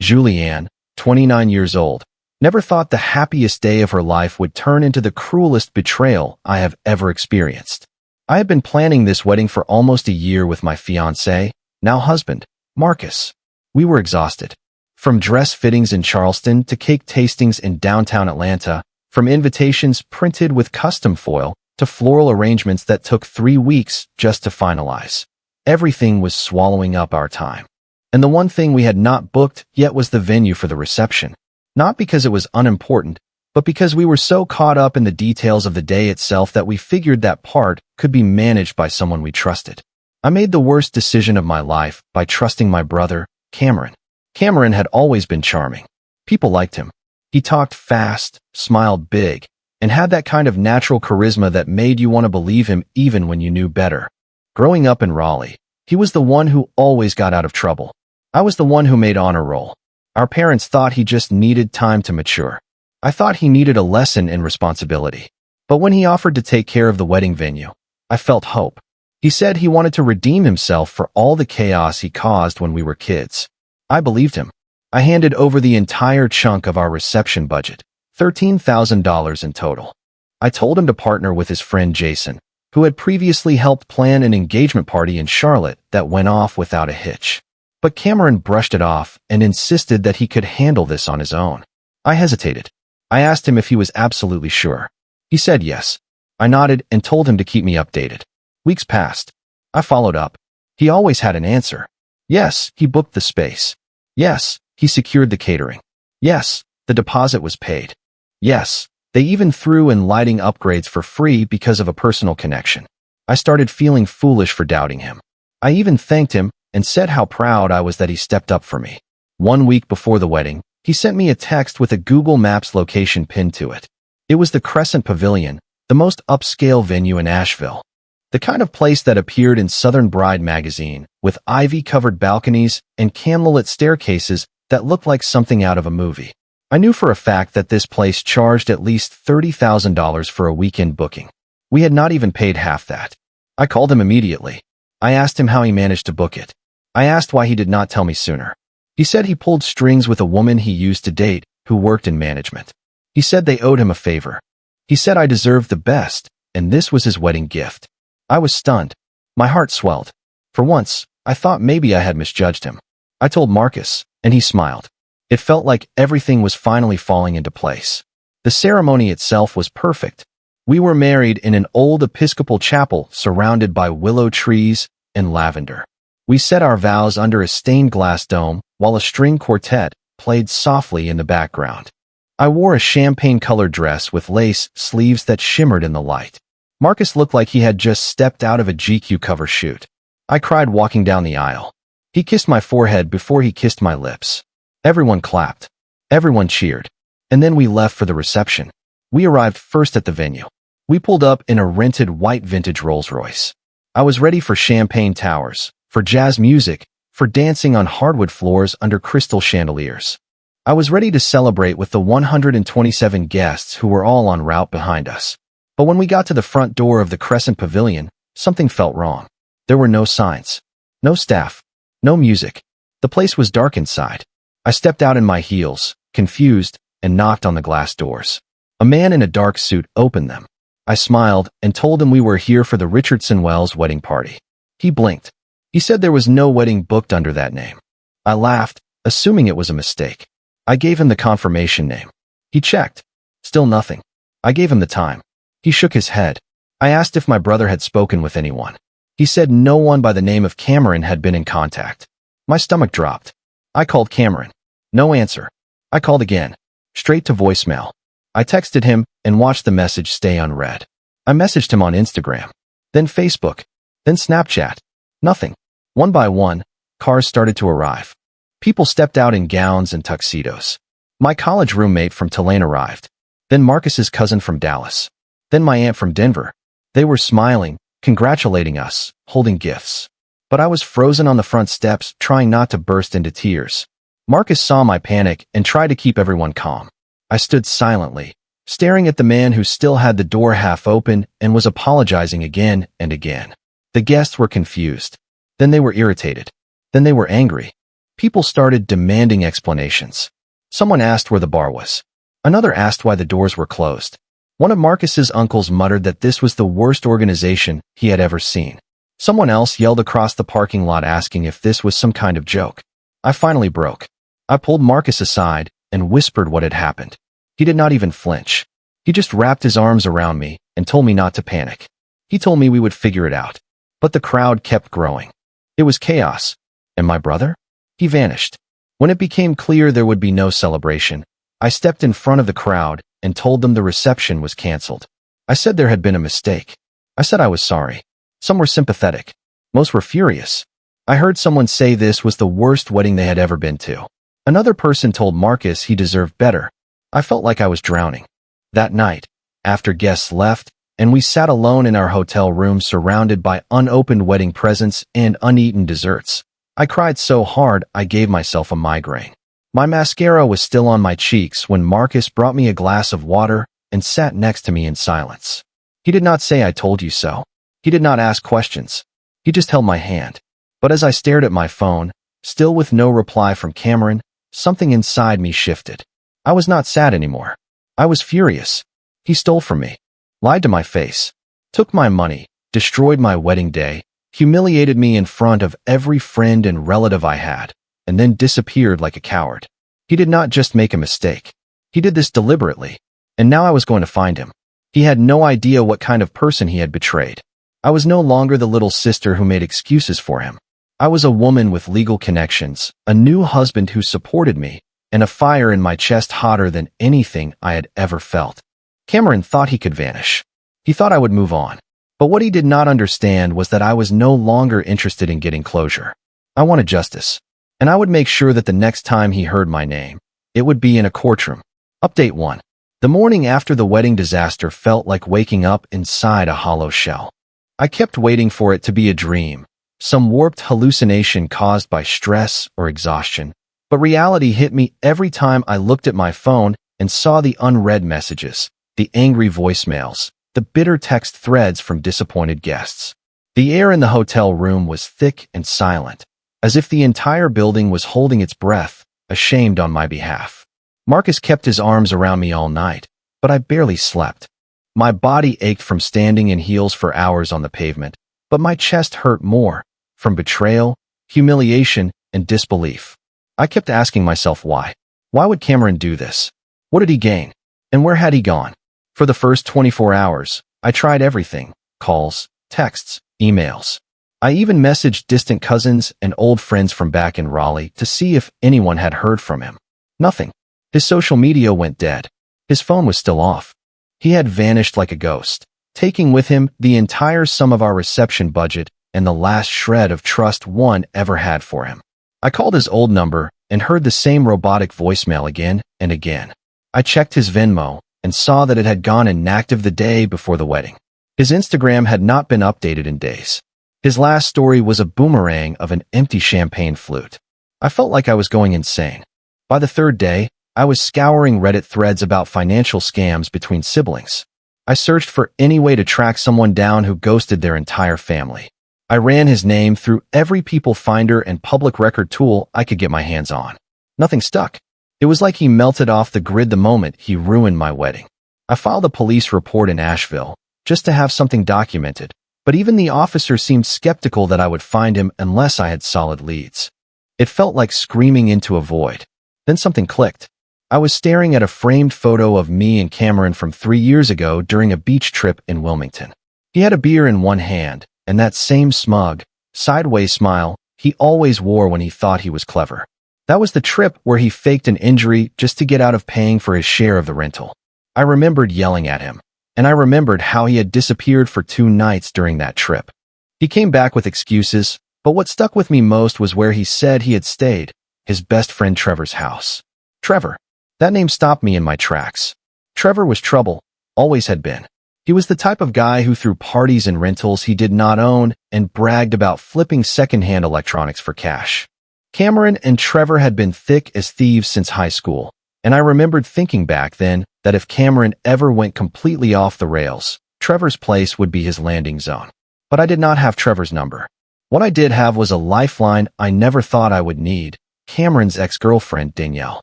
Julianne, 29 years old, never thought the happiest day of her life would turn into the cruelest betrayal I have ever experienced. I had been planning this wedding for almost a year with my fiancé, now husband, Marcus. We were exhausted. From dress fittings in Charleston to cake tastings in downtown Atlanta, from invitations printed with custom foil to floral arrangements that took 3 weeks just to finalize. Everything was swallowing up our time. And the one thing we had not booked yet was the venue for the reception. Not because it was unimportant, but because we were so caught up in the details of the day itself that we figured that part could be managed by someone we trusted. I made the worst decision of my life by trusting my brother, Cameron. Cameron had always been charming. People liked him. He talked fast, smiled big, and had that kind of natural charisma that made you want to believe him even when you knew better. Growing up in Raleigh, he was the one who always got out of trouble. I was the one who made honor roll. Our parents thought he just needed time to mature. I thought he needed a lesson in responsibility. But when he offered to take care of the wedding venue, I felt hope. He said he wanted to redeem himself for all the chaos he caused when we were kids. I believed him. I handed over the entire chunk of our reception budget, $13,000 in total. I told him to partner with his friend Jason, who had previously helped plan an engagement party in Charlotte that went off without a hitch. But Cameron brushed it off and insisted that he could handle this on his own. I hesitated. I asked him if he was absolutely sure. He said yes. I nodded and told him to keep me updated. Weeks passed. I followed up. He always had an answer. Yes, he booked the space. Yes, he secured the catering. Yes, the deposit was paid. Yes, they even threw in lighting upgrades for free because of a personal connection. I started feeling foolish for doubting him. I even thanked him and said how proud I was that he stepped up for me. 1 week before the wedding, he sent me a text with a Google Maps location pinned to it. It was the Crescent Pavilion, the most upscale venue in Asheville. The kind of place that appeared in Southern Bride magazine, with ivy-covered balconies and candlelit staircases that looked like something out of a movie. I knew for a fact that this place charged at least $30,000 for a weekend booking. We had not even paid half that. I called him immediately. I asked him how he managed to book it. I asked why he did not tell me sooner. He said he pulled strings with a woman he used to date who worked in management. He said they owed him a favor. He said I deserved the best, and this was his wedding gift. I was stunned. My heart swelled. For once, I thought maybe I had misjudged him. I told Marcus, and he smiled. It felt like everything was finally falling into place. The ceremony itself was perfect. We were married in an old Episcopal chapel surrounded by willow trees and lavender. We said our vows under a stained glass dome while a string quartet played softly in the background. I wore a champagne-colored dress with lace sleeves that shimmered in the light. Marcus looked like he had just stepped out of a GQ cover shoot. I cried walking down the aisle. He kissed my forehead before he kissed my lips. Everyone clapped. Everyone cheered. And then we left for the reception. We arrived first at the venue. We pulled up in a rented white vintage Rolls-Royce. I was ready for champagne towers, for jazz music, for dancing on hardwood floors under crystal chandeliers. I was ready to celebrate with the 127 guests who were all en route behind us. But when we got to the front door of the Crescent Pavilion, something felt wrong. There were no signs, no staff, no music. The place was dark inside. I stepped out in my heels, confused, and knocked on the glass doors. A man in a dark suit opened them. I smiled and told him we were here for the Richardson Wells wedding party. He blinked. He said there was no wedding booked under that name. I laughed, assuming it was a mistake. I gave him the confirmation name. He checked. Still nothing. I gave him the time. He shook his head. I asked if my brother had spoken with anyone. He said no one by the name of Cameron had been in contact. My stomach dropped. I called Cameron. No answer. I called again. Straight to voicemail. I texted him and watched the message stay unread. I messaged him on Instagram, then Facebook, then Snapchat. Nothing. One by one, cars started to arrive. People stepped out in gowns and tuxedos. My college roommate from Tulane arrived. Then Marcus's cousin from Dallas. Then my aunt from Denver. They were smiling, congratulating us, holding gifts. But I was frozen on the front steps, trying not to burst into tears. Marcus saw my panic and tried to keep everyone calm. I stood silently, staring at the man who still had the door half open and was apologizing again and again. The guests were confused. Then they were irritated. Then they were angry. People started demanding explanations. Someone asked where the bar was. Another asked why the doors were closed. One of Marcus's uncles muttered that this was the worst organization he had ever seen. Someone else yelled across the parking lot asking if this was some kind of joke. I finally broke. I pulled Marcus aside and whispered what had happened. He did not even flinch. He just wrapped his arms around me and told me not to panic. He told me we would figure it out. But the crowd kept growing. It was chaos. And my brother? He vanished. When it became clear there would be no celebration, I stepped in front of the crowd and told them the reception was canceled. I said there had been a mistake. I said I was sorry. Some were sympathetic. Most were furious. I heard someone say this was the worst wedding they had ever been to. Another person told Marcus he deserved better. I felt like I was drowning. That night, after guests left, and we sat alone in our hotel room surrounded by unopened wedding presents and uneaten desserts, I cried so hard I gave myself a migraine. My mascara was still on my cheeks when Marcus brought me a glass of water and sat next to me in silence. He did not say I told you so. He did not ask questions. He just held my hand. But as I stared at my phone, still with no reply from Cameron, something inside me shifted. I was not sad anymore. I was furious. He stole from me, lied to my face, took my money, destroyed my wedding day, humiliated me in front of every friend and relative I had, and then disappeared like a coward. He did not just make a mistake. He did this deliberately, and now I was going to find him. He had no idea what kind of person he had betrayed. I was no longer the little sister who made excuses for him. I was a woman with legal connections, a new husband who supported me, and a fire in my chest hotter than anything I had ever felt. Cameron thought he could vanish. He thought I would move on. But what he did not understand was that I was no longer interested in getting closure. I wanted justice. And I would make sure that the next time he heard my name, it would be in a courtroom. Update 1. The morning after the wedding disaster felt like waking up inside a hollow shell. I kept waiting for it to be a dream, some warped hallucination caused by stress or exhaustion. But reality hit me every time I looked at my phone and saw the unread messages, the angry voicemails, the bitter text threads from disappointed guests. The air in the hotel room was thick and silent, as if the entire building was holding its breath, ashamed on my behalf. Marcus kept his arms around me all night, but I barely slept. My body ached from standing in heels for hours on the pavement, but my chest hurt more, from betrayal, humiliation, and disbelief. I kept asking myself why. Why would Cameron do this? What did he gain? And where had he gone? For the first 24 hours, I tried everything: calls, texts, emails. I even messaged distant cousins and old friends from back in Raleigh to see if anyone had heard from him. Nothing. His social media went dead. His phone was still off. He had vanished like a ghost, taking with him the entire sum of our reception budget and the last shred of trust one ever had for him. I called his old number and heard the same robotic voicemail again and again. I checked his Venmo and saw that it had gone inactive the day before the wedding. His Instagram had not been updated in days. His last story was a boomerang of an empty champagne flute. I felt like I was going insane. By the third day, I was scouring Reddit threads about financial scams between siblings. I searched for any way to track someone down who ghosted their entire family. I ran his name through every people finder and public record tool I could get my hands on. Nothing stuck. It was like he melted off the grid the moment he ruined my wedding. I filed a police report in Asheville, just to have something documented, but even the officer seemed skeptical that I would find him unless I had solid leads. It felt like screaming into a void. Then something clicked. I was staring at a framed photo of me and Cameron from 3 years ago during a beach trip in Wilmington. He had a beer in one hand, and that same smug, sideways smile he always wore when he thought he was clever. That was the trip where he faked an injury just to get out of paying for his share of the rental. I remembered yelling at him, and I remembered how he had disappeared for 2 nights during that trip. He came back with excuses, but what stuck with me most was where he said he had stayed, his best friend Trevor's house. Trevor. That name stopped me in my tracks. Trevor was trouble, always had been. He was the type of guy who threw parties and rentals he did not own and bragged about flipping secondhand electronics for cash. Cameron and Trevor had been thick as thieves since high school, and I remembered thinking back then that if Cameron ever went completely off the rails, Trevor's place would be his landing zone. But I did not have Trevor's number. What I did have was a lifeline I never thought I would need, Cameron's ex-girlfriend, Danielle.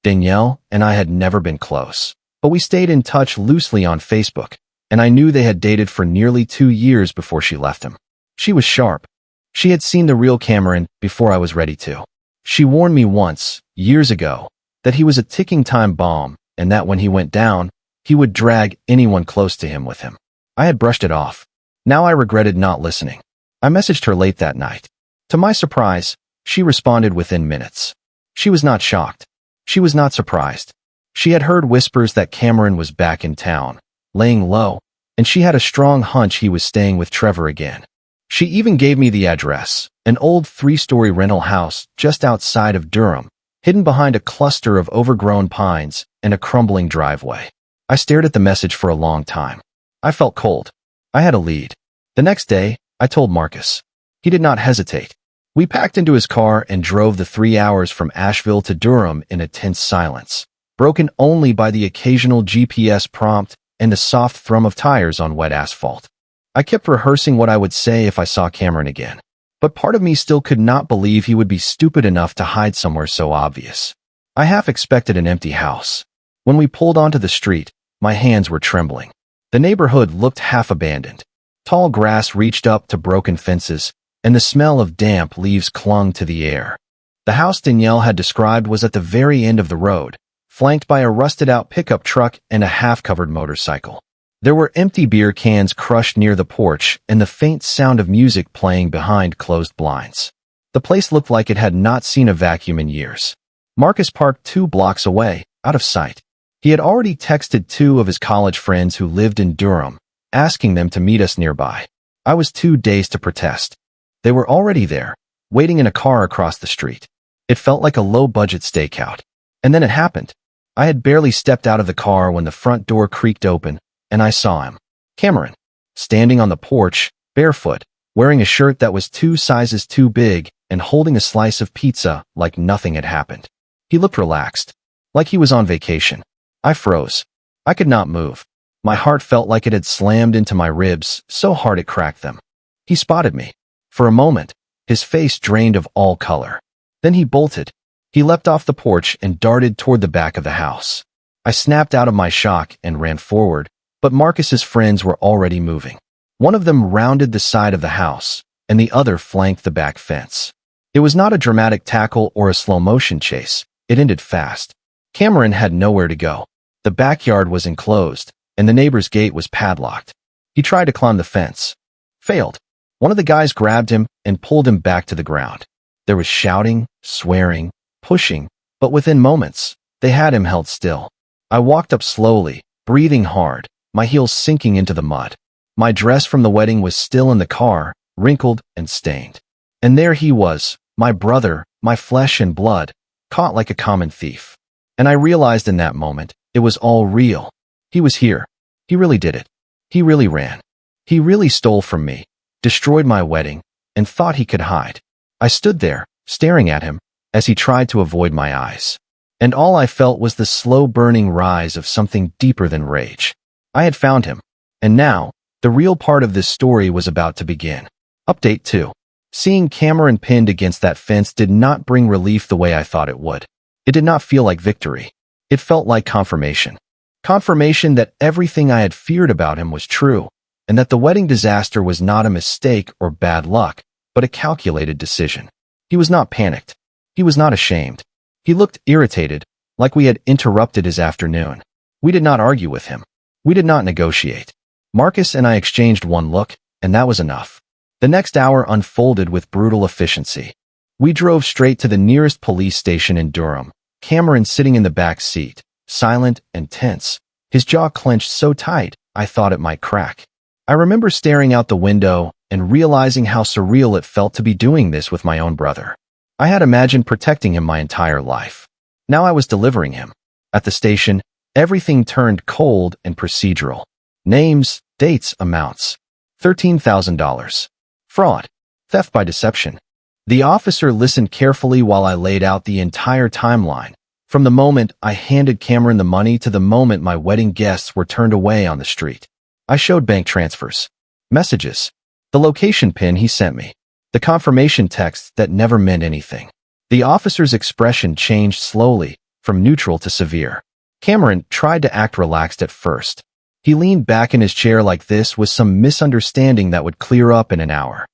Danielle and I had never been close, but we stayed in touch loosely on Facebook, and I knew they had dated for nearly 2 years before she left him. She was sharp. She had seen the real Cameron before I was ready to. She warned me once, years ago, that he was a ticking time bomb and that when he went down, he would drag anyone close to him with him. I had brushed it off. Now I regretted not listening. I messaged her late that night. To my surprise, she responded within minutes. She was not shocked. She was not surprised. She had heard whispers that Cameron was back in town, laying low, and she had a strong hunch he was staying with Trevor again. She even gave me the address, an old 3-story rental house just outside of Durham, hidden behind a cluster of overgrown pines and a crumbling driveway. I stared at the message for a long time. I felt cold. I had a lead. The next day, I told Marcus. He did not hesitate. We packed into his car and drove the 3 hours from Asheville to Durham in a tense silence, broken only by the occasional GPS prompt and the soft thrum of tires on wet asphalt. I kept rehearsing what I would say if I saw Cameron again, but part of me still could not believe he would be stupid enough to hide somewhere so obvious. I half expected an empty house. When we pulled onto the street, my hands were trembling. The neighborhood looked half abandoned. Tall grass reached up to broken fences, and the smell of damp leaves clung to the air. The house Danielle had described was at the very end of the road, flanked by a rusted-out pickup truck and a half-covered motorcycle. There were empty beer cans crushed near the porch and the faint sound of music playing behind closed blinds. The place looked like it had not seen a vacuum in years. Marcus parked 2 blocks away, out of sight. He had already texted 2 of his college friends who lived in Durham, asking them to meet us nearby. I was too dazed to protest. They were already there, waiting in a car across the street. It felt like a low-budget stakeout. And then it happened. I had barely stepped out of the car when the front door creaked open, and I saw him. Cameron, standing on the porch, barefoot, wearing a shirt that was 2 sizes too big, and holding a slice of pizza like nothing had happened. He looked relaxed, like he was on vacation. I froze. I could not move. My heart felt like it had slammed into my ribs, so hard it cracked them. He spotted me. For a moment, his face drained of all color. Then he bolted. He leapt off the porch and darted toward the back of the house. I snapped out of my shock and ran forward, but Marcus's friends were already moving. One of them rounded the side of the house, and the other flanked the back fence. It was not a dramatic tackle or a slow-motion chase. It ended fast. Cameron had nowhere to go. The backyard was enclosed, and the neighbor's gate was padlocked. He tried to climb the fence. Failed. One of the guys grabbed him and pulled him back to the ground. There was shouting, swearing, pushing, but within moments, they had him held still. I walked up slowly, breathing hard, my heels sinking into the mud. My dress from the wedding was still in the car, wrinkled and stained. And there he was, my brother, my flesh and blood, caught like a common thief. And I realized in that moment, it was all real. He was here. He really did it. He really ran. He really stole from me, destroyed my wedding, and thought he could hide. I stood there, staring at him, as he tried to avoid my eyes. And all I felt was the slow-burning rise of something deeper than rage. I had found him. And now, the real part of this story was about to begin. Update 2. Seeing Cameron pinned against that fence did not bring relief the way I thought it would. It did not feel like victory. It felt like confirmation. Confirmation that everything I had feared about him was true, and that the wedding disaster was not a mistake or bad luck, but a calculated decision. He was not panicked. He was not ashamed. He looked irritated, like we had interrupted his afternoon. We did not argue with him. We did not negotiate. Marcus and I exchanged one look, and that was enough. The next hour unfolded with brutal efficiency. We drove straight to the nearest police station in Durham, Cameron sitting in the back seat, silent and tense, his jaw clenched so tight I thought it might crack. I remember staring out the window and realizing how surreal it felt to be doing this with my own brother. I had imagined protecting him my entire life. Now I was delivering him. At the station, everything turned cold and procedural. Names, dates, amounts. $13,000. Fraud. Theft by deception. The officer listened carefully while I laid out the entire timeline, from the moment I handed Cameron the money to the moment my wedding guests were turned away on the street. I showed bank transfers, messages, the location pin he sent me, the confirmation text that never meant anything. The officer's expression changed slowly, from neutral to severe. Cameron tried to act relaxed at first. He leaned back in his chair like this was some misunderstanding that would clear up in an hour.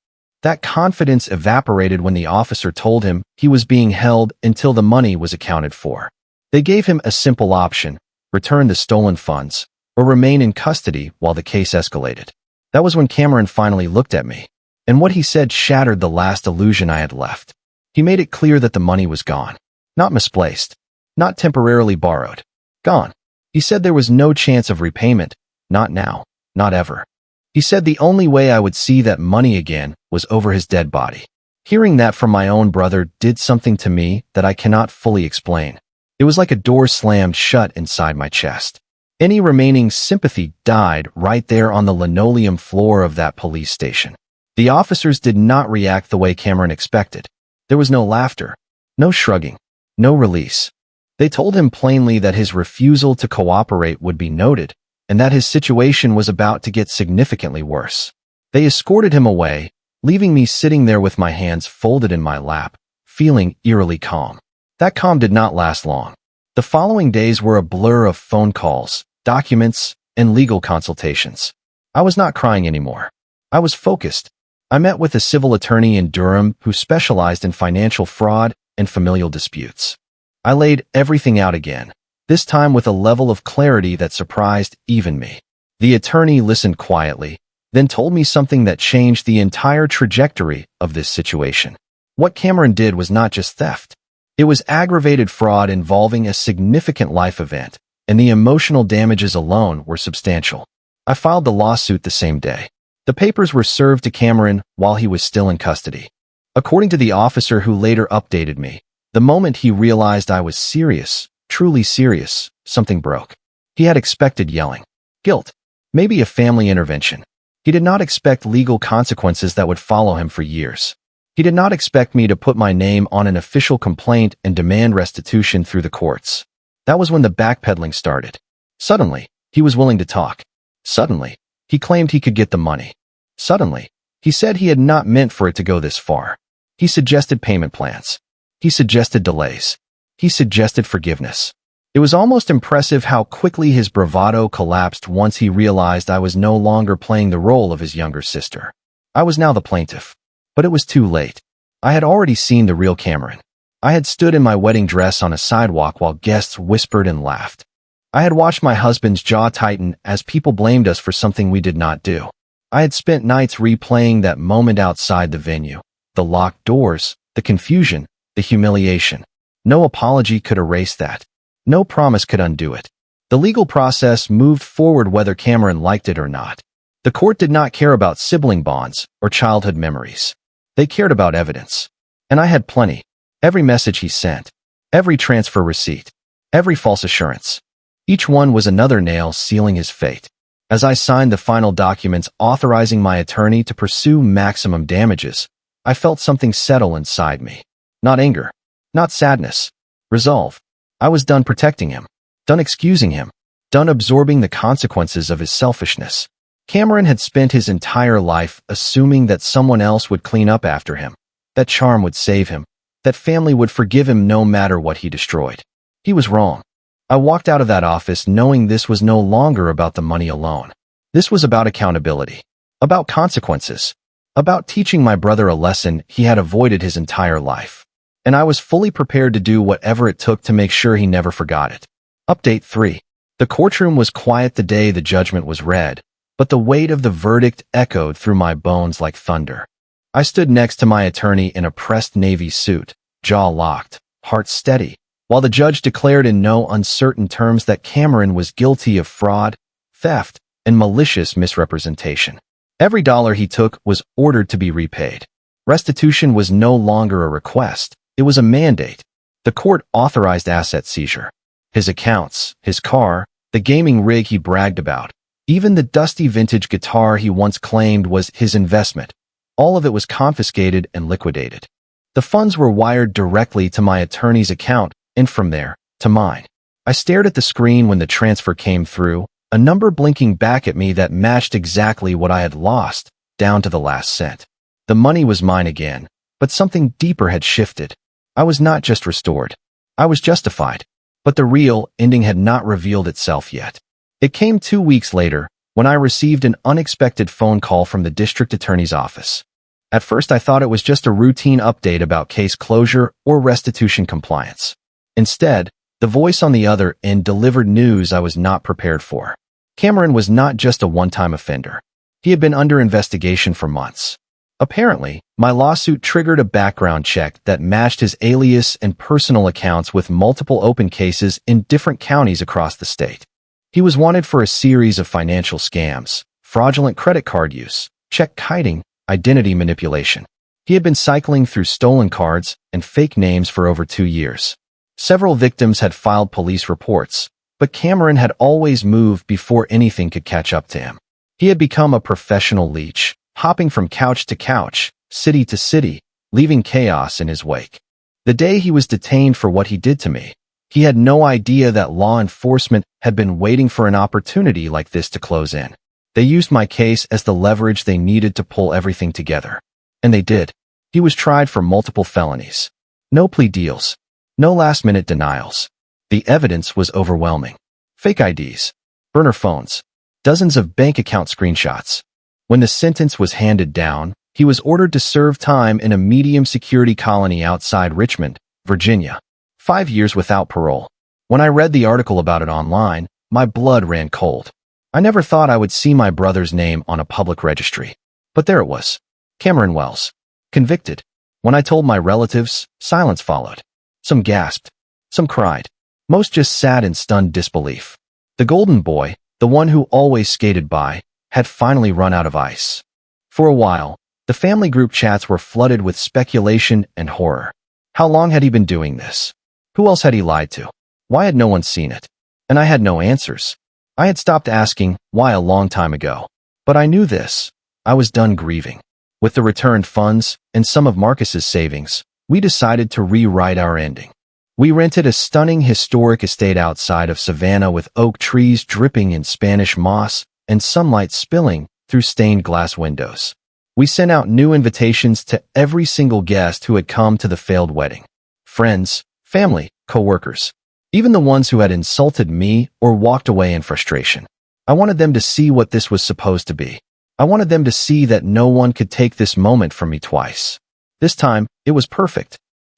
That confidence evaporated when the officer told him he was being held until the money was accounted for. They gave him a simple option: return the stolen funds, or remain in custody while the case escalated. That was when Cameron finally looked at me, and what he said shattered the last illusion I had left. He made it clear that the money was gone. Not misplaced. Not temporarily borrowed. Gone. He said there was no chance of repayment. Not now. Not ever. He said the only way I would see that money again was over his dead body. Hearing that from my own brother did something to me that I cannot fully explain. It was like a door slammed shut inside my chest. Any remaining sympathy died right there on the linoleum floor of that police station. The officers did not react the way Cameron expected. There was no laughter, no shrugging, no release. They told him plainly that his refusal to cooperate would be noted, and that his situation was about to get significantly worse. They escorted him away, leaving me sitting there with my hands folded in my lap, feeling eerily calm. That calm did not last long. The following days were a blur of phone calls, documents, and legal consultations. I was not crying anymore. I was focused. I met with a civil attorney in Durham who specialized in financial fraud and familial disputes. I laid everything out again, this time with a level of clarity that surprised even me. The attorney listened quietly, then told me something that changed the entire trajectory of this situation. What Cameron did was not just theft. It was aggravated fraud involving a significant life event, and the emotional damages alone were substantial. I filed the lawsuit the same day. The papers were served to Cameron while he was still in custody. According to the officer who later updated me, the moment he realized I was serious, truly serious, something broke. He had expected yelling, guilt, maybe a family intervention. He did not expect legal consequences that would follow him for years. He did not expect me to put my name on an official complaint and demand restitution through the courts. That was when the backpedaling started. Suddenly, he was willing to talk. Suddenly, he claimed he could get the money. Suddenly, he said he had not meant for it to go this far. He suggested payment plans. He suggested delays. He suggested forgiveness. It was almost impressive how quickly his bravado collapsed once he realized I was no longer playing the role of his younger sister. I was now the plaintiff. But it was too late. I had already seen the real Cameron. I had stood in my wedding dress on a sidewalk while guests whispered and laughed. I had watched my husband's jaw tighten as people blamed us for something we did not do. I had spent nights replaying that moment outside the venue. The locked doors, the confusion, the humiliation. No apology could erase that. No promise could undo it. The legal process moved forward whether Cameron liked it or not. The court did not care about sibling bonds or childhood memories. They cared about evidence. And I had plenty. Every message he sent. Every transfer receipt. Every false assurance. Each one was another nail sealing his fate. As I signed the final documents authorizing my attorney to pursue maximum damages, I felt something settle inside me. Not anger. Not sadness. Resolve. I was done protecting him. Done excusing him. Done absorbing the consequences of his selfishness. Cameron had spent his entire life assuming that someone else would clean up after him, that charm would save him, that family would forgive him no matter what he destroyed. He was wrong. I walked out of that office knowing this was no longer about the money alone. This was about accountability, about consequences, about teaching my brother a lesson he had avoided his entire life. And I was fully prepared to do whatever it took to make sure he never forgot it. Update 3. The courtroom was quiet the day the judgment was read, but the weight of the verdict echoed through my bones like thunder. I stood next to my attorney in a pressed navy suit, jaw locked, heart steady, while the judge declared in no uncertain terms that Cameron was guilty of fraud, theft, and malicious misrepresentation. Every dollar he took was ordered to be repaid. Restitution was no longer a request, it was a mandate. The court authorized asset seizure. His accounts, his car, the gaming rig he bragged about, even the dusty vintage guitar he once claimed was his investment. All of it was confiscated and liquidated. The funds were wired directly to my attorney's account, and from there, to mine. I stared at the screen when the transfer came through, a number blinking back at me that matched exactly what I had lost, down to the last cent. The money was mine again, but something deeper had shifted. I was not just restored. I was justified. But the real ending had not revealed itself yet. It came 2 weeks later when I received an unexpected phone call from the district attorney's office. At first, I thought it was just a routine update about case closure or restitution compliance. Instead, the voice on the other end delivered news I was not prepared for. Cameron was not just a one-time offender. He had been under investigation for months. Apparently, my lawsuit triggered a background check that matched his alias and personal accounts with multiple open cases in different counties across the state. He was wanted for a series of financial scams, fraudulent credit card use, check kiting, identity manipulation. He had been cycling through stolen cards and fake names for over 2 years. Several victims had filed police reports, but Cameron had always moved before anything could catch up to him. He had become a professional leech, hopping from couch to couch, city to city, leaving chaos in his wake. The day he was detained for what he did to me, he had no idea that law enforcement had been waiting for an opportunity like this to close in. They used my case as the leverage they needed to pull everything together. And they did. He was tried for multiple felonies. No plea deals. No last-minute denials. The evidence was overwhelming. Fake IDs, burner phones, dozens of bank account screenshots. When the sentence was handed down, he was ordered to serve time in a medium-security colony outside Richmond, Virginia. 5 years without parole. When I read the article about it online, my blood ran cold. I never thought I would see my brother's name on a public registry. But there it was. Cameron Wells. Convicted. When I told my relatives, silence followed. Some gasped. Some cried. Most just sat in stunned disbelief. The golden boy, the one who always skated by, had finally run out of ice. For a while, the family group chats were flooded with speculation and horror. How long had he been doing this? Who else had he lied to? Why had no one seen it? And I had no answers. I had stopped asking why a long time ago. But I knew this. I was done grieving. With the returned funds and some of Marcus's savings, we decided to rewrite our ending. We rented a stunning historic estate outside of Savannah with oak trees dripping in Spanish moss and sunlight spilling through stained glass windows. We sent out new invitations to every single guest who had come to the failed wedding. Friends, family, co-workers, even the ones who had insulted me or walked away in frustration. I wanted them to see what this was supposed to be. I wanted them to see that no one could take this moment from me twice. This time, it was perfect.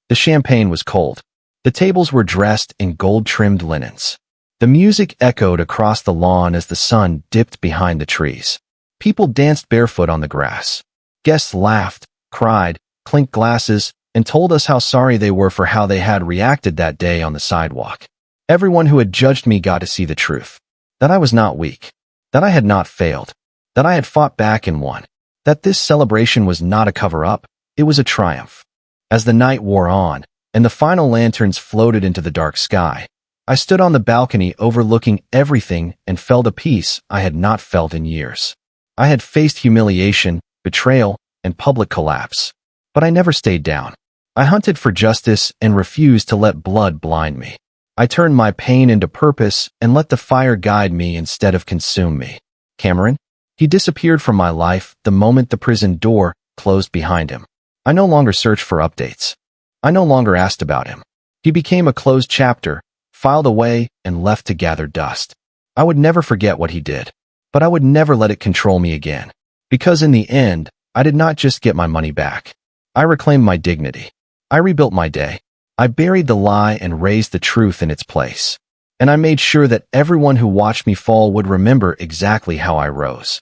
The champagne was cold. The tables were dressed in gold-trimmed linens. The music echoed across the lawn as the sun dipped behind the trees. People danced barefoot on the grass. Guests laughed, cried, clinked glasses, and told us how sorry they were for how they had reacted that day on the sidewalk. Everyone who had judged me got to see the truth. That I was not weak. That I had not failed. That I had fought back and won. That this celebration was not a cover-up. It was a triumph. As the night wore on, and the final lanterns floated into the dark sky, I stood on the balcony overlooking everything and felt a peace I had not felt in years. I had faced humiliation, betrayal, and public collapse. But I never stayed down. I hunted for justice and refused to let blood blind me. I turned my pain into purpose and let the fire guide me instead of consume me. Cameron? He disappeared from my life the moment the prison door closed behind him. I no longer searched for updates. I no longer asked about him. He became a closed chapter, filed away, and left to gather dust. I would never forget what he did, but I would never let it control me again. Because in the end, I did not just get my money back. I reclaimed my dignity. I rebuilt my day. I buried the lie and raised the truth in its place. And I made sure that everyone who watched me fall would remember exactly how I rose.